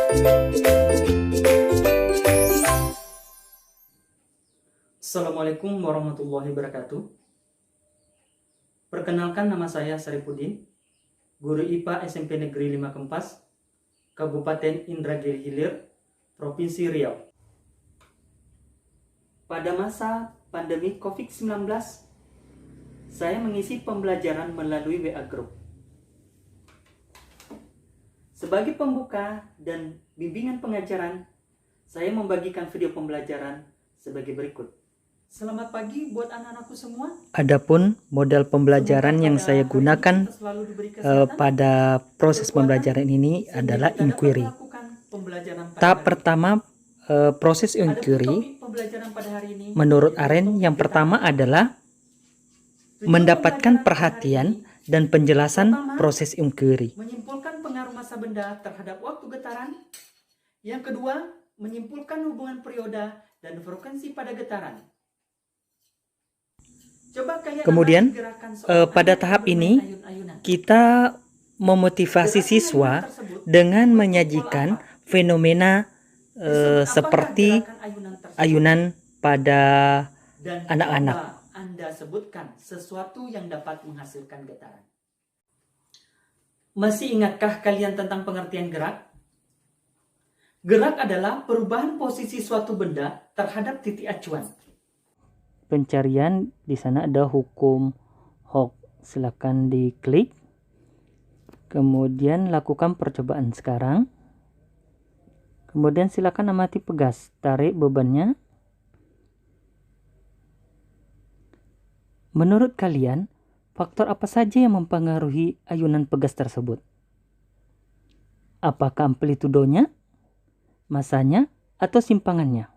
Assalamualaikum warahmatullahi wabarakatuh. Perkenalkan, nama saya Saripudin, guru IPA SMP Negeri 5 Kempas, Kabupaten Indragiri Hilir, Provinsi Riau. Pada masa pandemi COVID-19, saya mengisi pembelajaran melalui WA Group. Sebagai pembuka dan bimbingan pengajaran, saya membagikan video pembelajaran sebagai berikut. Selamat pagi buat anak-anakku semua. Adapun model pembelajaran yang saya gunakan pada proses pembelajaran ini adalah inquiry. Tahap pertama proses inquiry menurut Aren yang pertama adalah mendapatkan perhatian dan penjelasan proses inquiry. Menyimpulkan pengaruh massa benda terhadap waktu getaran. Yang kedua, menyimpulkan hubungan perioda dan frekuensi pada getaran. Kemudian pada tahap ini kita memotivasi siswa dengan menyajikan fenomena seperti ayunan pada anak-anak. Anda sebutkan sesuatu yang dapat menghasilkan getaran. Masih ingatkah kalian tentang pengertian gerak? Gerak adalah perubahan posisi suatu benda terhadap titik acuan. Pencarian di sana ada hukum Hooke, silakan diklik. Kemudian lakukan percobaan sekarang. Kemudian silakan amati pegas, tarik bebannya. Menurut kalian, faktor apa saja yang mempengaruhi ayunan pegas tersebut? Apakah amplitudonya, masanya, atau simpangannya?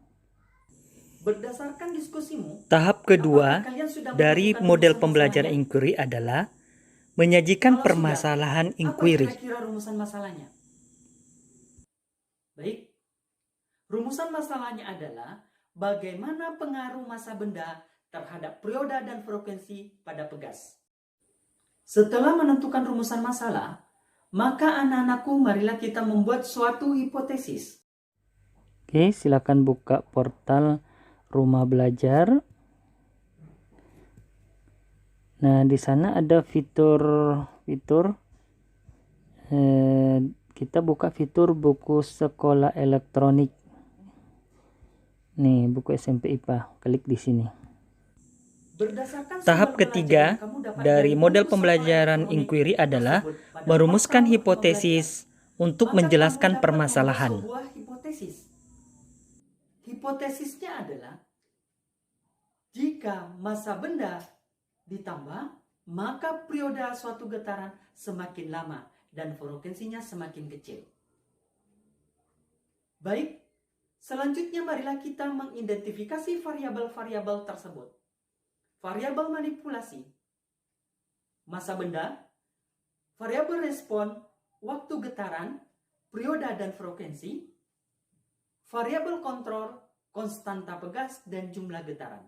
Berdasarkan diskusimu, tahap kedua dari model pembelajaran inquiry adalah menyajikan permasalahan inquiry. Apa kira-kira rumusan masalahnya? Baik, rumusan masalahnya adalah bagaimana pengaruh massa benda terhadap perioda dan frekuensi pada pegas. Setelah menentukan rumusan masalah, maka anak-anakku marilah kita membuat suatu hipotesis. Oke, silakan buka portal Rumah Belajar. Nah, di sana ada fitur kita buka fitur buku sekolah elektronik. Nih, buku SMP IPA. Klik di sini. Tahap ketiga dari model pembelajaran inquiry adalah merumuskan hipotesis untuk menjelaskan permasalahan. Hipotesisnya adalah jika massa benda ditambah, maka perioda suatu getaran semakin lama dan frekuensinya semakin kecil. Baik, selanjutnya marilah kita mengidentifikasi variabel-variabel tersebut. Variabel manipulasi, massa benda, variabel respon, waktu getaran, perioda dan frekuensi, variabel kontrol, konstanta pegas, dan jumlah getaran.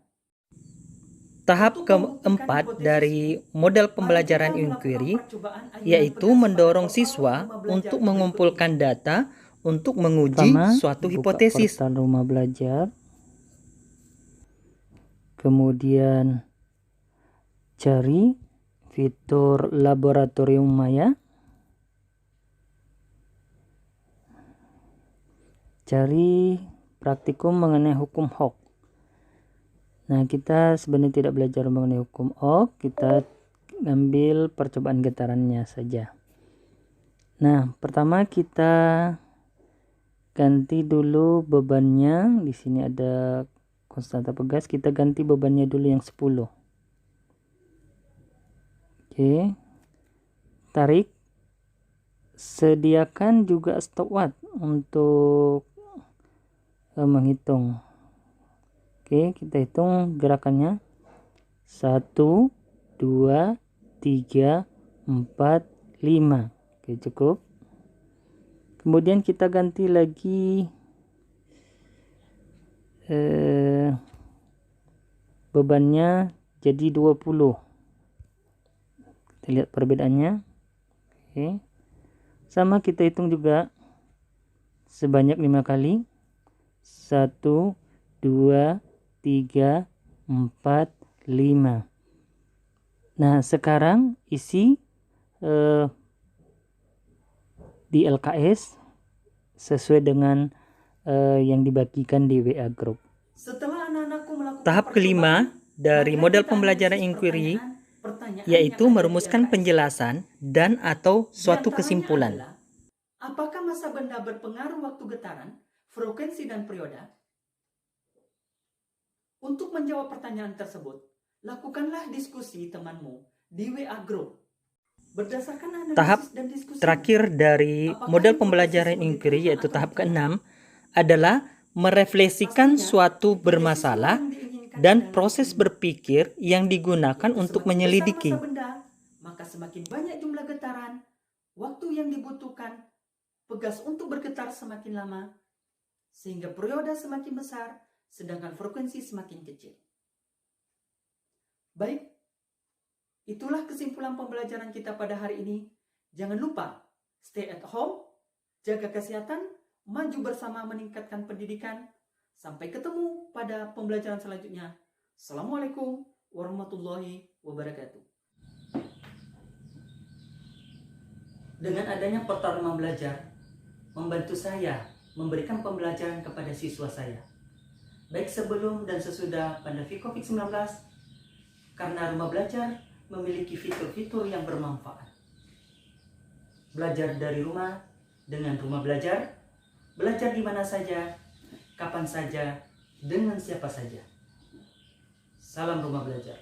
Tahap keempat dari model pembelajaran inquiry yaitu mendorong siswa untuk mengumpulkan data untuk menguji suatu hipotesis. Rumah belajar. Kemudian cari fitur laboratorium maya. Cari praktikum mengenai hukum Hooke. Nah, kita sebenarnya tidak belajar mengenai hukum Hooke, kita ambil percobaan getarannya saja. Nah, pertama kita ganti dulu bebannya. Di sini ada konstanta pegas, kita ganti bebannya dulu yang 10. Oke. Tarik. Sediakan juga stopwatch untuk menghitung. Oke, kita hitung gerakannya. 1, 2, 3, 4, 5. Oke, cukup. Kemudian kita ganti lagi bebannya jadi 20. Kita lihat perbedaannya. Oke. Sama kita hitung juga sebanyak 5 kali. 1, 2, 3, 4, 5. Nah, sekarang isi di LKS sesuai dengan yang dibagikan di WA Group. Setelah anak-anakku melakukan tahap kelima dari model pembelajaran inquiry, yaitu merumuskan penjelasan dan atau suatu kesimpulan. Adalah, apakah masa benda berpengaruh waktu getaran, frekuensi, dan perioda? Untuk menjawab pertanyaan tersebut, lakukanlah diskusi temanmu di WA Group. Berdasarkan analisis tahap dan diskusi terakhir dari model pembelajaran inquiry, yaitu tahap ke-6, adalah merefleksikan suatu bermasalah dan proses berpikir yang digunakan untuk menyelidiki. Maka semakin banyak jumlah getaran, waktu yang dibutuhkan pegas untuk bergetar semakin lama, sehingga periode semakin besar, sedangkan frekuensi semakin kecil. Baik, itulah kesimpulan pembelajaran kita pada hari ini. Jangan lupa, stay at home, jaga kesehatan, maju bersama meningkatkan pendidikan. Sampai ketemu pada pembelajaran selanjutnya. Assalamualaikum warahmatullahi wabarakatuh. Dengan adanya portal Rumah Belajar, membantu saya memberikan pembelajaran kepada siswa saya, baik sebelum dan sesudah pandemi COVID-19, karena Rumah Belajar memiliki fitur-fitur yang bermanfaat. Belajar dari rumah dengan Rumah Belajar, belajar di mana saja, kapan saja, dengan siapa saja. Salam Rumah Belajar.